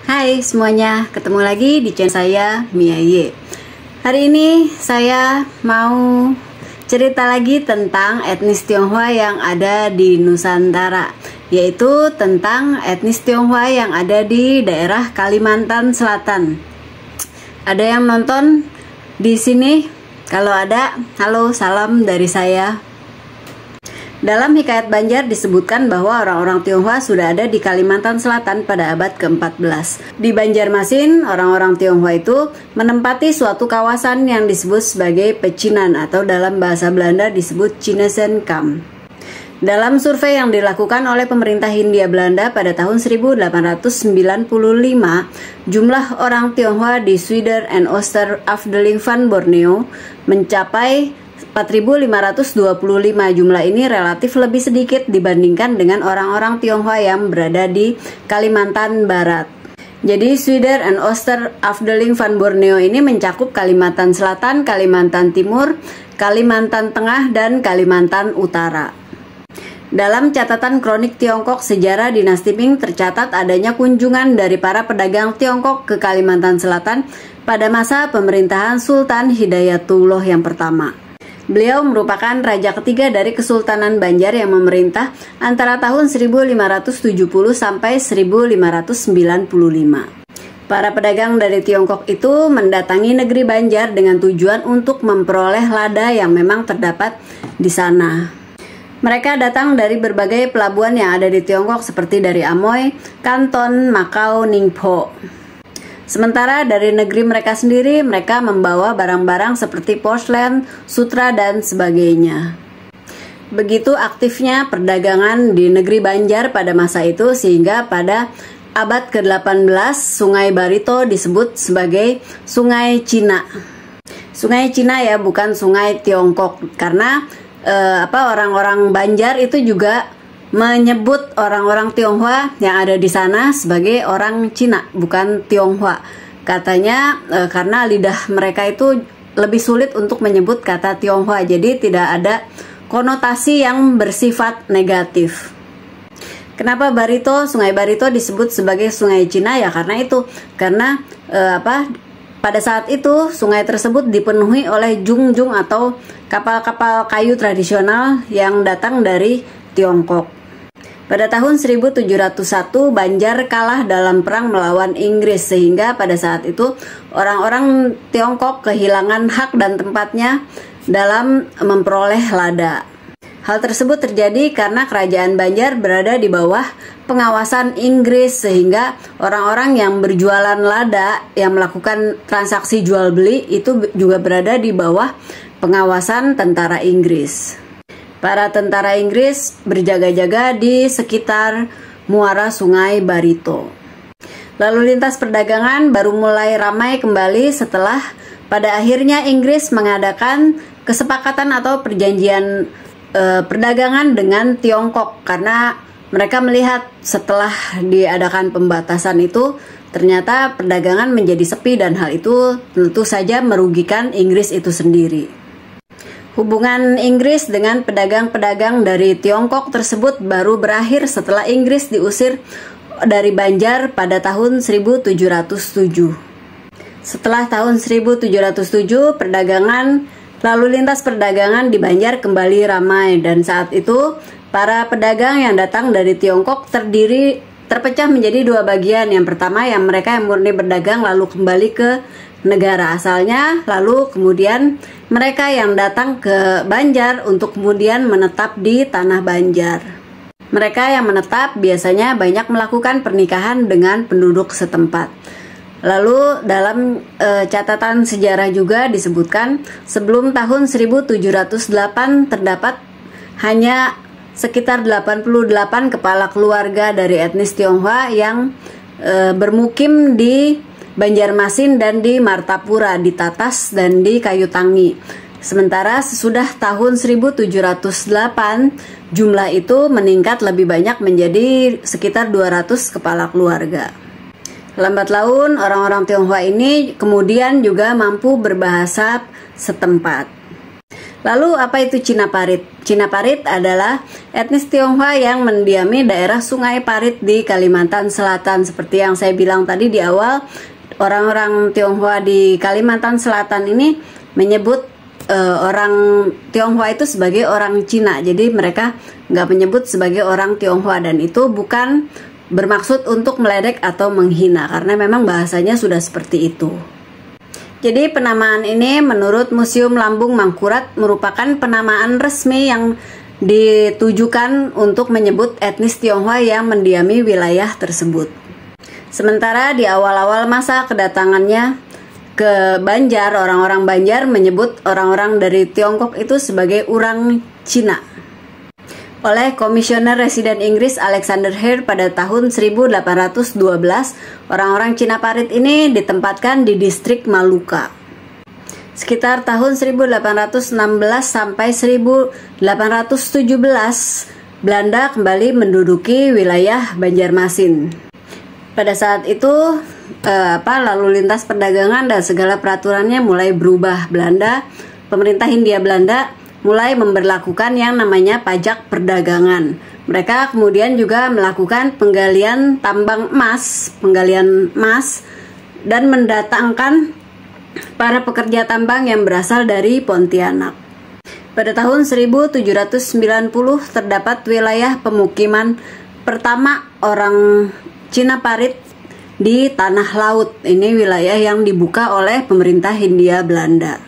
Hai semuanya, ketemu lagi di channel saya, Mia Ye. Hari ini saya mau cerita lagi tentang etnis Tionghoa yang ada di Nusantara, yaitu tentang etnis Tionghoa yang ada di daerah Kalimantan Selatan. Ada yang nonton di sini? Kalau ada, halo, salam dari saya. Dalam Hikayat Banjar disebutkan bahwa orang-orang Tionghoa sudah ada di Kalimantan Selatan pada abad ke-14. Di Banjarmasin, orang-orang Tionghoa itu menempati suatu kawasan yang disebut sebagai pecinan atau dalam bahasa Belanda disebut Cinesenkam. Dalam survei yang dilakukan oleh pemerintah Hindia Belanda pada tahun 1895, jumlah orang Tionghoa di Zuider en Ooster Afdeling van Borneo mencapai 4.525. Jumlah ini relatif lebih sedikit dibandingkan dengan orang-orang Tionghoa yang berada di Kalimantan Barat. Jadi Zuider en Ooster Afdeling van Borneo ini mencakup Kalimantan Selatan, Kalimantan Timur, Kalimantan Tengah, dan Kalimantan Utara. Dalam catatan kronik Tiongkok sejarah dinasti Ming tercatat adanya kunjungan dari para pedagang Tiongkok ke Kalimantan Selatan pada masa pemerintahan Sultan Hidayatullah yang pertama. Beliau merupakan raja ketiga dari Kesultanan Banjar yang memerintah antara tahun 1570 sampai 1595. Para pedagang dari Tiongkok itu mendatangi negeri Banjar dengan tujuan untuk memperoleh lada yang memang terdapat di sana. Mereka datang dari berbagai pelabuhan yang ada di Tiongkok seperti dari Amoy, Kanton, Macau, Ningpo. Sementara dari negeri mereka sendiri, mereka membawa barang-barang seperti porselen, sutra, dan sebagainya. Begitu aktifnya perdagangan di negeri Banjar pada masa itu sehingga pada abad ke-18 Sungai Barito disebut sebagai Sungai Cina. Sungai Cina ya, bukan Sungai Tiongkok, karena orang-orang Banjar itu juga menyebut orang-orang Tionghoa yang ada di sana sebagai orang Cina, bukan Tionghoa. Katanya karena lidah mereka itu lebih sulit untuk menyebut kata Tionghoa, jadi tidak ada konotasi yang bersifat negatif. Kenapa Barito, Sungai Barito disebut sebagai Sungai Cina ya karena itu, karena pada saat itu sungai tersebut dipenuhi oleh jungjung atau kapal-kapal kayu tradisional yang datang dari Tiongkok. Pada tahun 1701 Banjar kalah dalam perang melawan Inggris sehingga pada saat itu orang-orang Tiongkok kehilangan hak dan tempatnya dalam memperoleh lada. Hal tersebut terjadi karena kerajaan Banjar berada di bawah pengawasan Inggris sehingga orang-orang yang berjualan lada yang melakukan transaksi jual beli itu juga berada di bawah pengawasan tentara Inggris. Para tentara Inggris berjaga-jaga di sekitar muara Sungai Barito. Lalu lintas perdagangan baru mulai ramai kembali setelah pada akhirnya Inggris mengadakan kesepakatan atau perjanjian perdagangan dengan Tiongkok karena mereka melihat setelah diadakan pembatasan itu ternyata perdagangan menjadi sepi dan hal itu tentu saja merugikan Inggris itu sendiri. Hubungan Inggris dengan pedagang-pedagang dari Tiongkok tersebut baru berakhir setelah Inggris diusir dari Banjar pada tahun 1707. Setelah tahun 1707, lalu lintas perdagangan di Banjar kembali ramai dan saat itu para pedagang yang datang dari Tiongkok terpecah menjadi dua bagian. Yang pertama yang mereka yang murni berdagang lalu kembali ke negara asalnya, lalu kemudian mereka yang datang ke Banjar untuk kemudian menetap di tanah Banjar. Mereka yang menetap biasanya banyak melakukan pernikahan dengan penduduk setempat. Lalu dalam catatan sejarah juga disebutkan sebelum tahun 1708 terdapat hanya sekitar 88 kepala keluarga dari etnis Tionghoa yang bermukim di Banjarmasin dan di Martapura, di Tatas dan di Kayutangi. Sementara sesudah tahun 1708 jumlah itu meningkat lebih banyak menjadi sekitar 200 kepala keluarga. Lambat laun orang-orang Tionghoa ini kemudian juga mampu berbahasa setempat. Lalu apa itu Cina Parit? Cina Parit adalah etnis Tionghoa yang mendiami daerah Sungai Parit di Kalimantan Selatan. Seperti yang saya bilang tadi di awal, orang-orang Tionghoa di Kalimantan Selatan ini menyebut orang Tionghoa itu sebagai orang Cina. Jadi mereka nggak menyebut sebagai orang Tionghoa, dan itu bukan bermaksud untuk meledek atau menghina, karena memang bahasanya sudah seperti itu. Jadi penamaan ini menurut Museum Lambung Mangkurat merupakan penamaan resmi yang ditujukan untuk menyebut etnis Tionghoa yang mendiami wilayah tersebut. Sementara di awal-awal masa kedatangannya ke Banjar, orang-orang Banjar menyebut orang-orang dari Tiongkok itu sebagai orang Cina. Oleh Komisioner Residen Inggris Alexander Hare pada tahun 1812, orang-orang Cina Parit ini ditempatkan di distrik Maluka. Sekitar tahun 1816 sampai 1817, Belanda kembali menduduki wilayah Banjarmasin. Pada saat itu, lalu lintas perdagangan dan segala peraturannya mulai berubah. Pemerintah Hindia Belanda mulai memberlakukan yang namanya pajak perdagangan. Mereka kemudian juga melakukan penggalian emas, dan mendatangkan para pekerja tambang yang berasal dari Pontianak. Pada tahun 1790 terdapat wilayah pemukiman pertama orang Cina Parit di Tanah Laut. Ini wilayah yang dibuka oleh pemerintah Hindia Belanda.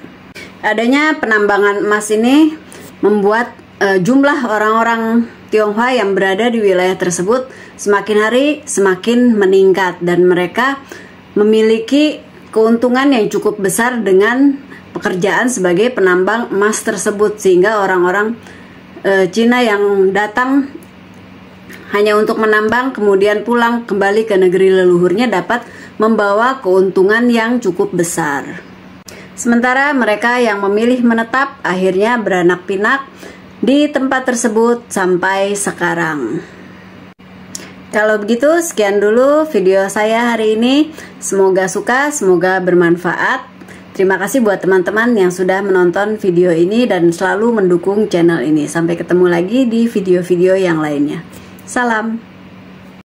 Adanya penambangan emas ini membuat jumlah orang-orang Tionghoa yang berada di wilayah tersebut semakin hari semakin meningkat, dan mereka memiliki keuntungan yang cukup besar dengan pekerjaan sebagai penambang emas tersebut, sehingga orang-orang Cina yang datang hanya untuk menambang kemudian pulang kembali ke negeri leluhurnya dapat membawa keuntungan yang cukup besar. Sementara mereka yang memilih menetap akhirnya beranak pinak di tempat tersebut sampai sekarang. Kalau begitu, sekian dulu video saya hari ini. Semoga suka, semoga bermanfaat. Terima kasih buat teman-teman yang sudah menonton video ini dan selalu mendukung channel ini. Sampai ketemu lagi di video-video yang lainnya. Salam.